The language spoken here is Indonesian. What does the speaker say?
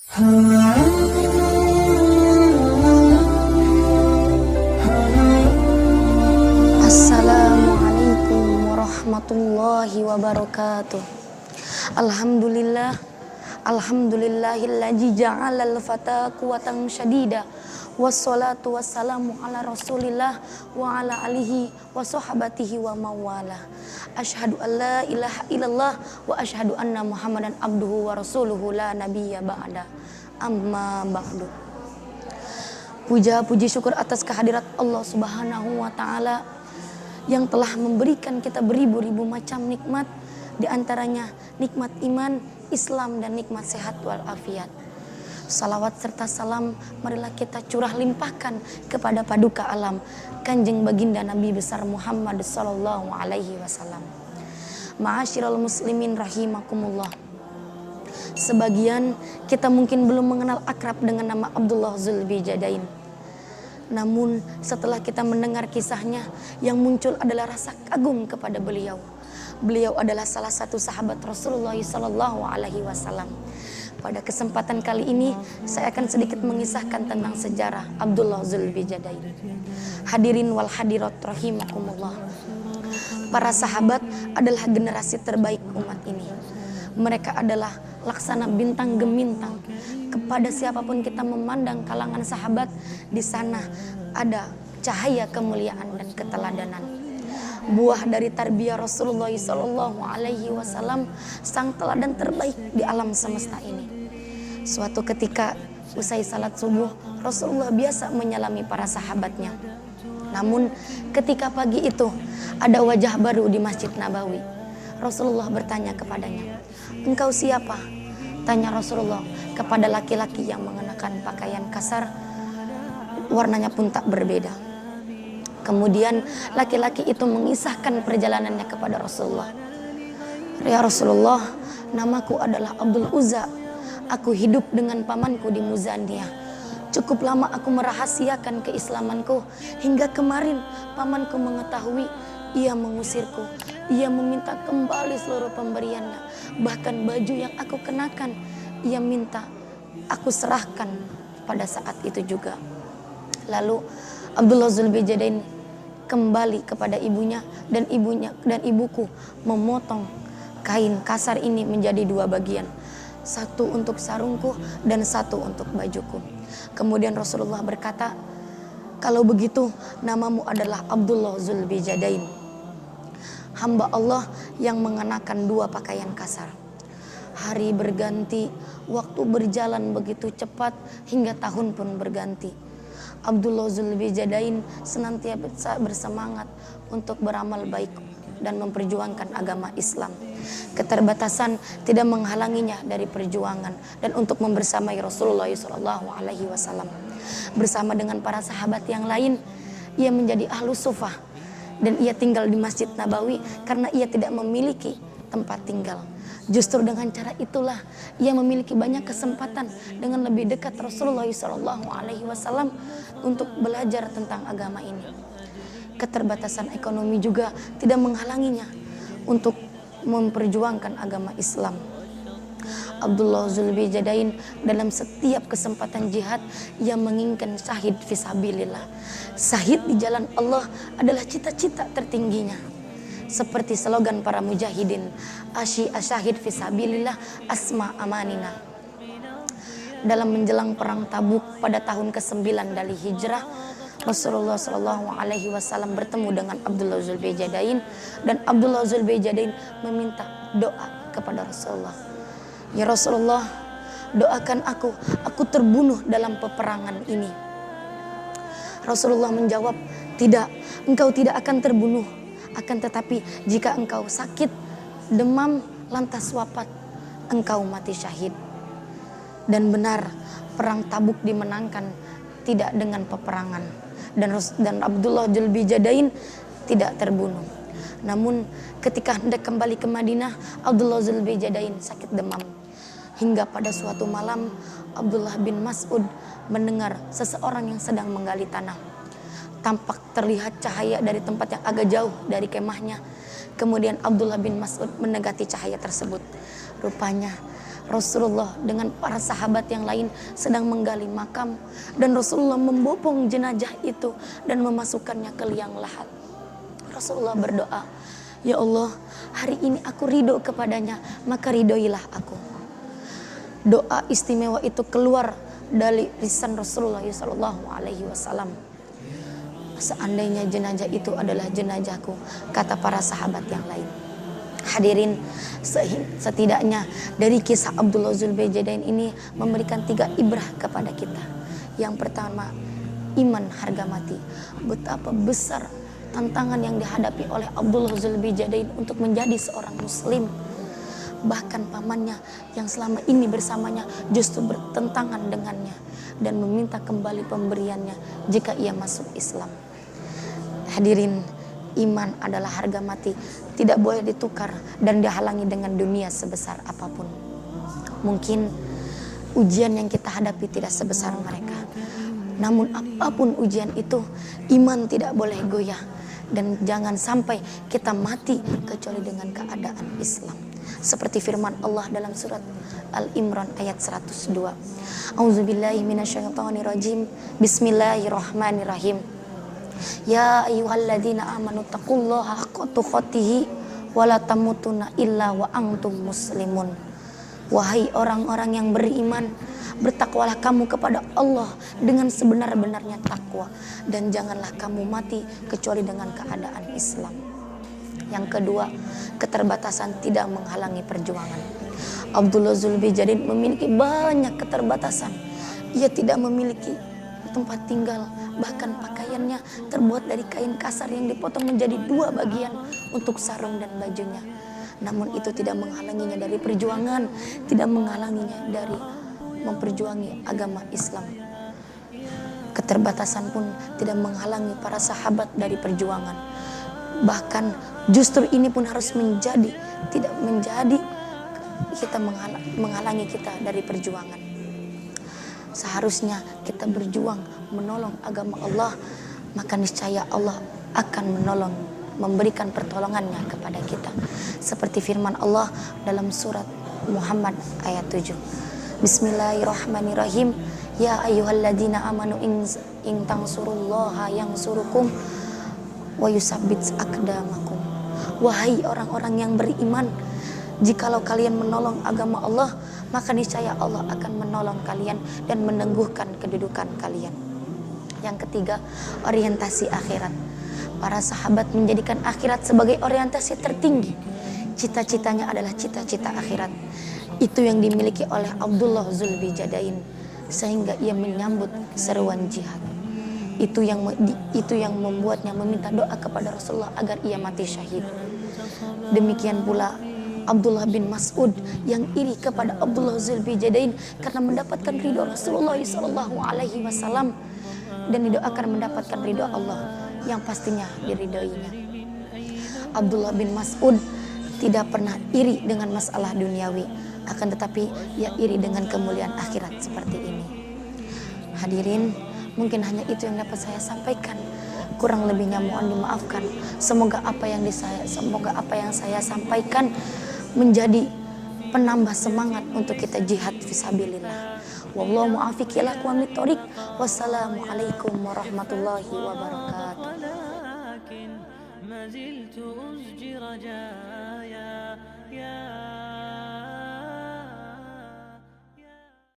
Assalamualaikum warahmatullahi wabarakatuh. Alhamdulillahilladzi ja'alal fata quwwatan syadida. Wassalatu wassalamu ala Rasulillah wa ala alihi wa sahbatihi wa mawala. Asyhadu an la ilaha illallah wa asyhadu anna Muhammadan abduhu wa rasuluhu la nabiyya ba'da. Amma ba'du. Puja puji syukur atas kehadirat Allah Subhanahu wa taala yang telah memberikan kita beribu-ribu macam nikmat, di antaranya nikmat iman, Islam, dan nikmat sehat walafiat. Salawat serta salam marilah kita curah limpahkan kepada paduka alam, Kanjeng Baginda Nabi besar Muhammad sallallahu alaihi wasallam. Ma'asyiral muslimin rahimakumullah. Sebagian kita mungkin belum mengenal akrab dengan nama Abdullah Zulbijadain. Namun setelah kita mendengar kisahnya, yang muncul adalah rasa kagum kepada beliau. Beliau adalah salah satu sahabat Rasulullah sallallahu alaihi wasallam. Pada kesempatan kali ini saya akan sedikit mengisahkan tentang sejarah Abdullah Zulbijadain. Hadirin wal hadirat rahimakumullah. Para sahabat adalah generasi terbaik umat ini. Mereka adalah laksana bintang gemintang. Kepada siapapun kita memandang kalangan sahabat, di sana ada cahaya kemuliaan dan keteladanan. Buah dari tarbiyah Rasulullah sallallahu alaihi wasallam, sang teladan terbaik di alam semesta ini. Suatu ketika usai salat subuh, Rasulullah biasa menyalami para sahabatnya. Namun ketika pagi itu ada wajah baru di Masjid Nabawi. Rasulullah bertanya kepadanya, "Engkau siapa?" Tanya Rasulullah kepada laki-laki yang mengenakan pakaian kasar, warnanya pun tak berbeda. Kemudian laki-laki itu mengisahkan perjalanannya kepada Rasulullah. "Ya Rasulullah, namaku adalah Abdul Uzza. Aku hidup dengan pamanku di Muzaniyah. Cukup lama aku merahasiakan keislamanku, hingga kemarin pamanku mengetahui. Ia mengusirku. Ia meminta kembali seluruh pemberiannya. Bahkan baju yang aku kenakan, ia minta aku serahkan pada saat itu juga." Lalu Abdullah Zulbijadain kembali kepada ibunya, dan ibuku memotong kain kasar ini menjadi dua bagian. Satu untuk sarungku dan satu untuk bajuku. Kemudian Rasulullah berkata, "Kalau begitu namamu adalah Abdullah Zulbijadain, hamba Allah yang mengenakan dua pakaian kasar." Hari berganti, waktu berjalan begitu cepat hingga tahun pun berganti. Abdullah Zulbijadain senantiasa bersemangat untuk beramal baik dan memperjuangkan agama Islam. Keterbatasan tidak menghalanginya dari perjuangan dan untuk membersamai Rasulullah SAW. Bersama dengan para sahabat yang lain, ia menjadi ahlus sufah dan ia tinggal di Masjid Nabawi karena ia tidak memiliki tempat tinggal. Justru dengan cara itulah ia memiliki banyak kesempatan dengan lebih dekat Rasulullah SAW untuk belajar tentang agama ini. Keterbatasan ekonomi juga tidak menghalanginya untuk memperjuangkan agama Islam. Abdullah Zulbijadain dalam setiap kesempatan jihad ia menginginkan syahid fisabilillah. Syahid di jalan Allah adalah cita-cita tertingginya. Seperti slogan para mujahidin, "Asyahid fisabilillah asma amanina." Dalam menjelang perang Tabuk pada tahun ke-9 dari Hijrah, Rasulullah SAW bertemu dengan Abdullah Zulbijadain, dan Abdullah Zulbijadain meminta doa kepada Rasulullah. "Ya Rasulullah, doakan aku terbunuh dalam peperangan ini." Rasulullah menjawab, "Tidak, engkau tidak akan terbunuh. Akan tetapi jika engkau sakit, demam, lantas wafat, engkau mati syahid." Dan benar, perang Tabuk dimenangkan tidak dengan peperangan, dan Abdullah Zulbijadain tidak terbunuh. Namun ketika hendak kembali ke Madinah, Abdullah Zulbijadain sakit demam. Hingga pada suatu malam, Abdullah bin Mas'ud mendengar seseorang yang sedang menggali tanah. Tampak terlihat cahaya dari tempat yang agak jauh dari kemahnya. Kemudian Abdullah bin Mas'ud mendekati cahaya tersebut. Rupanya Rasulullah dengan para sahabat yang lain sedang menggali makam, dan Rasulullah membopong jenazah itu dan memasukkannya ke liang lahat. Rasulullah berdoa, ya Allah, hari ini aku ridho kepadanya, maka ridhoilah aku. Doa istimewa itu keluar dari lisan Rasulullah SAW. Seandainya jenazah itu adalah jenazahku, kata para sahabat yang lain. Hadirin, setidaknya dari kisah Abdullah Zulbijadain ini memberikan 3 ibrah kepada kita. Yang pertama, iman harga mati. Betapa besar tantangan yang dihadapi oleh Abdullah Zulbijadain untuk menjadi seorang muslim. Bahkan pamannya yang selama ini bersamanya justru bertentangan dengannya dan meminta kembali pemberiannya jika ia masuk Islam. Hadirin, iman adalah harga mati, tidak boleh ditukar dan dihalangi dengan dunia sebesar apapun. Mungkin ujian yang kita hadapi tidak sebesar mereka, namun apapun ujian itu, iman tidak boleh goyah. Dan jangan sampai kita mati kecuali dengan keadaan Islam. Seperti firman Allah dalam surat Al-Imran ayat 102. A'udzubillahi minasyaitonirrajim. Bismillahirrahmanirrahim. Ya ayyuhalladzina amanu taqullaha haqqa tuqatih wa la tamutunna illa wa antum muslimun. Wahai orang-orang yang beriman, bertakwalah kamu kepada Allah dengan sebenar-benarnya takwa, dan janganlah kamu mati kecuali dengan keadaan Islam. Yang kedua, keterbatasan tidak menghalangi perjuangan. Abdullah Zulbijadain memiliki banyak keterbatasan. Ia tidak memiliki tempat tinggal, bahkan pakaiannya terbuat dari kain kasar yang dipotong menjadi 2 bagian untuk sarung dan bajunya. Namun itu tidak menghalanginya dari perjuangan, tidak menghalanginya dari memperjuangi agama Islam. Keterbatasan pun tidak menghalangi para sahabat dari perjuangan. Bahkan justru ini pun harus tidak menjadi kita menghalangi kita dari perjuangan. Seharusnya kita berjuang menolong agama Allah, maka niscaya Allah akan memberikan pertolongannya kepada kita. Seperti firman Allah dalam surat Muhammad ayat 7. Bismillahirrahmanirrahim. Ya ayyuhalladzina amanu in tansurullaha yansurukum wa yusabbit aqdamakum. Wahai orang-orang yang beriman, jikalau kalian menolong agama Allah, maka niscaya Allah akan menolong kalian dan meneguhkan kedudukan kalian. Yang ketiga, orientasi akhirat. Para sahabat menjadikan akhirat sebagai orientasi tertinggi. Cita-citanya adalah cita-cita akhirat. Itu yang dimiliki oleh Abdullah Zulbijadain, sehingga ia menyambut seruan jihad. Itu yang membuatnya meminta doa kepada Rasulullah agar ia mati syahid. Demikian pula Abdullah bin Mas'ud yang iri kepada Abdullah Zulbijadain karena mendapatkan ridho Rasulullah SAW dan didoakan mendapatkan ridho Allah yang pastinya diridhoinya. Abdullah bin Mas'ud tidak pernah iri dengan masalah duniawi, akan tetapi ia iri dengan kemuliaan akhirat seperti ini. Hadirin, mungkin hanya itu yang dapat saya sampaikan. Kurang lebihnya mohon dimaafkan. Semoga apa yang saya sampaikan menjadi penambah semangat untuk kita jihad fisabilillah. Wallahu muwaffiq ila aqwamit thoriq. Wassalamualaikum warahmatullahi wabarakatuh. ما زلت أزجي رجايا يا